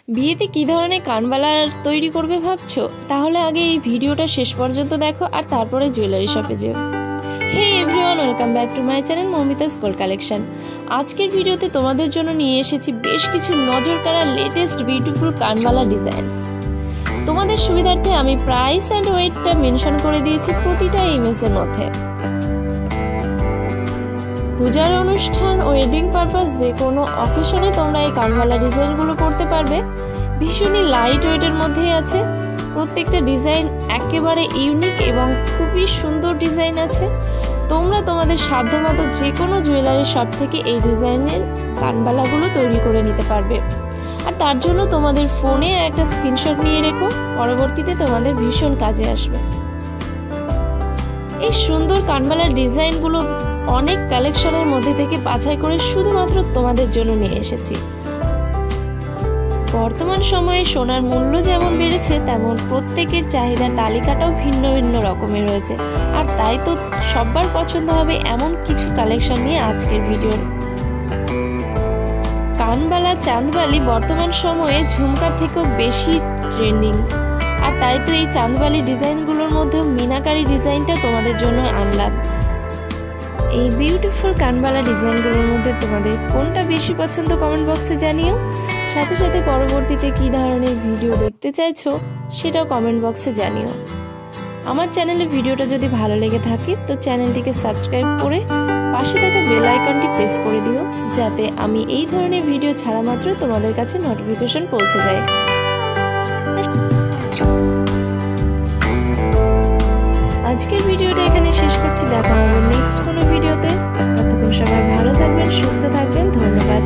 বিয়েতে কী ধরনের কানবালা তৈরি করবে ভাবছো? তাহলে আগে এই ভিডিওটা শেষ পর্যন্ত দেখো আর তারপরে জুয়েলারি শপে যেও। Hey everyone, welcome back to my channel Moumita's gold collection. আজকের ভিডিওতে তোমাদের জন্য নিয়ে এসেছি বেশ কিছু নজর কাড়া লেটেস্ট বিউটিফুল কানবালা ডিজাইনস। তোমাদের সুবিধার্থে আমি প্রাইস অ্যান্ড ওয়েটটা মেনশন করে দিয়েছি প্রতিটা ইমেজের মধ্যে। পূজার অনুষ্ঠান, ওয়েডিং পারপাস, যে কোনো অকেশনে তোমরা এই কানবালা ডিজাইনগুলো করতে পারবে। ভীষণই লাইট ওয়েটের মধ্যেই আছে, প্রত্যেকটা ডিজাইন একেবারে ইউনিক এবং খুবই সুন্দর ডিজাইন আছে। তোমরা তোমাদের সাধ্যমতো যে কোনো জুয়েলারি শপ থেকে এই ডিজাইনের কানবালাগুলো তৈরি করে নিতে পারবে। আর তার জন্য তোমাদের ফোনে একটা স্ক্রিনশট নিয়ে রেখো, পরবর্তীতে তোমাদের ভীষণ কাজে আসবে। এই সুন্দর কানবালার ডিজাইনগুলো অনেক কালেকশনের মধ্যে থেকে বাছাই করে শুধুমাত্র তোমাদের জন্য নিয়ে এসেছি। বর্তমান সময়ে সোনার মূল্য যেমন বেড়েছে, তেমন প্রত্যেকের চাহিদার তালিকাটাও ভিন্ন ভিন্ন রকমের রয়েছে। আর তাই তো সবার পছন্দ হবে এমন কিছু কালেকশন নিয়ে আজকের ভিডিও। কানবালা চাঁদবালি বর্তমান সময়ে ঝুমকার থেকেও বেশি ট্রেন্ডিং। আর তাই তো এই চাঁদবালি ডিজাইনগুলোর মধ্যেও মিনাকারি ডিজাইনটা তোমাদের জন্য আনলাম। এই বিউটিফুল কানবালা ডিজাইনগুলোর মধ্যে তোমাদের কোনটা বেশি পছন্দ কমেন্ট বক্সে জানিও। সাথে সাথে পরবর্তীতে কী ধরনের ভিডিও দেখতে চাইছো সেটাও কমেন্ট বক্সে জানিও। আমার চ্যানেলের ভিডিওটা যদি ভালো লেগে থাকে তো চ্যানেলটিকে সাবস্ক্রাইব করে পাশে থাকা বেল আইকনটি প্রেস করে দিও, যাতে আমি এই ধরনের ভিডিও ছাড়া মাত্র তোমাদের কাছে নোটিফিকেশন পৌঁছে যায়। আজকের ভিডিওটা এখানে শেষ করছি, দেখা হবে নেক্সট কোনো ভিডিওতে। ততক্ষণ সবাই ভালো থাকবেন, সুস্থ থাকবেন। ধন্যবাদ।